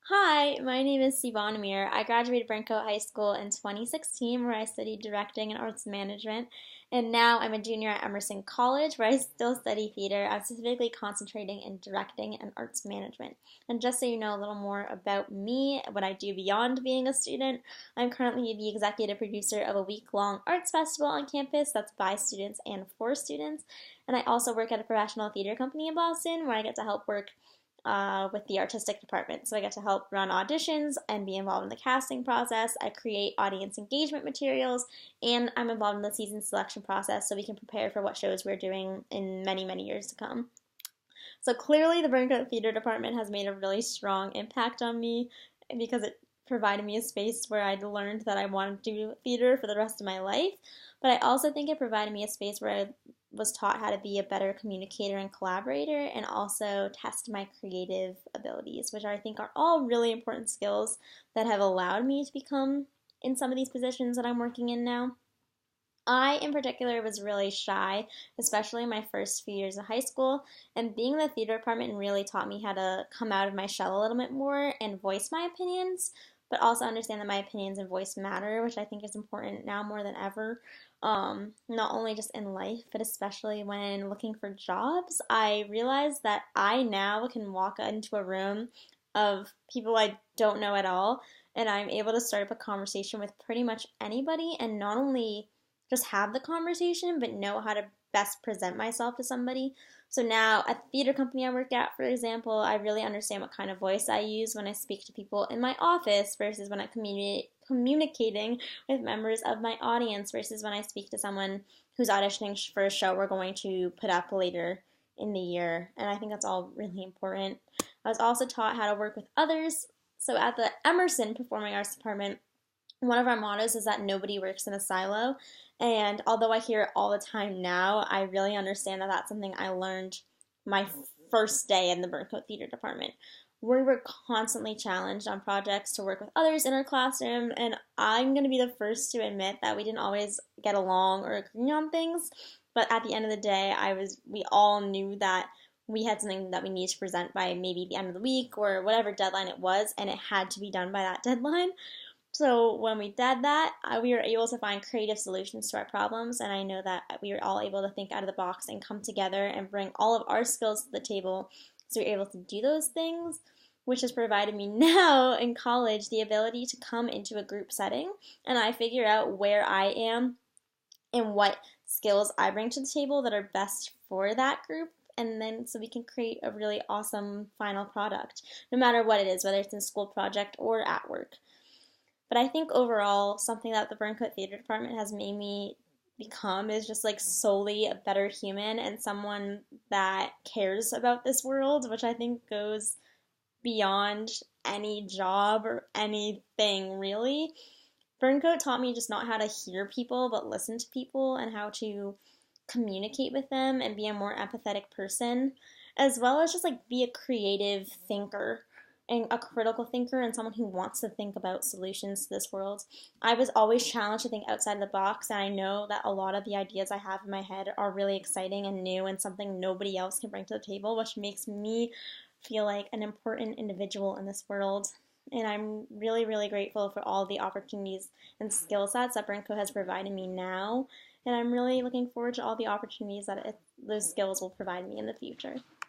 Hi, my name is Sivan. I graduated Burncoat High School in 2016, where I studied directing and arts management, and now I'm a junior at Emerson College, where I still study theater. I'm specifically concentrating in directing and arts management. And just so you know a little more about me, what I do beyond being a student, I'm currently the executive producer of a week-long arts festival on campus that's by students and for students. And I also work at a professional theater company in Boston, where I get to help work with the artistic department. So I get to help run auditions and be involved in the casting process. I create audience engagement materials, and I'm involved in the season selection process so we can prepare for what shows we're doing in many, many years to come. So clearly, the Burncoat Theater Department has made a really strong impact on me because it provided me a space where I learned that I wanted to do theater for the rest of my life. But I also think it provided me a space where I was taught how to be a better communicator and collaborator and also test my creative abilities, which I think are all really important skills that have allowed me to become in some of these positions that I'm working in now. I, in particular, was really shy, especially in my first few years of high school, and being in the theater department really taught me how to come out of my shell a little bit more and voice my opinions, but also understand that my opinions and voice matter, which I think is important now more than ever. Not only just in life, but especially when looking for jobs. I realized that I now can walk into a room of people I don't know at all, and I'm able to start up a conversation with pretty much anybody, and not only just have the conversation, but know how to best present myself to somebody. So now at the theater company I work at, for example, I really understand what kind of voice I use when I speak to people in my office versus when I'm communicating with members of my audience versus when I speak to someone who's auditioning for a show we're going to put up later in the year. And I think that's all really important. I was also taught how to work with others. So at the Emerson Performing Arts Department, one of our mottos is that nobody works in a silo. And although I hear it all the time now, I really understand that that's something I learned my first day in the Burncoat Theater Department. We were constantly challenged on projects to work with others in our classroom, and I'm going to be the first to admit that we didn't always get along or agree on things. But at the end of the day, we all knew that we had something that we needed to present by maybe the end of the week or whatever deadline it was, and it had to be done by that deadline. So when we did that, we were able to find creative solutions to our problems, and I know that we were all able to think out of the box and come together and bring all of our skills to the table so we were able to do those things, which has provided me now in college the ability to come into a group setting and I figure out where I am and what skills I bring to the table that are best for that group, and then so we can create a really awesome final product, no matter what it is, whether it's in a school project or at work. But I think overall, something that the Burncoat Theater Department has made me become is just like solely a better human and someone that cares about this world, which I think goes beyond any job or anything really. Burncoat taught me just not how to hear people, but listen to people and how to communicate with them and be a more empathetic person, as well as just like be a creative thinker and a critical thinker and someone who wants to think about solutions to this world. I was always challenged to think outside the box, and I know that a lot of the ideas I have in my head are really exciting and new and something nobody else can bring to the table, which makes me feel like an important individual in this world. And I'm really, really grateful for all the opportunities and skill sets that Brinco has provided me now. And I'm really looking forward to all the opportunities that those skills will provide me in the future.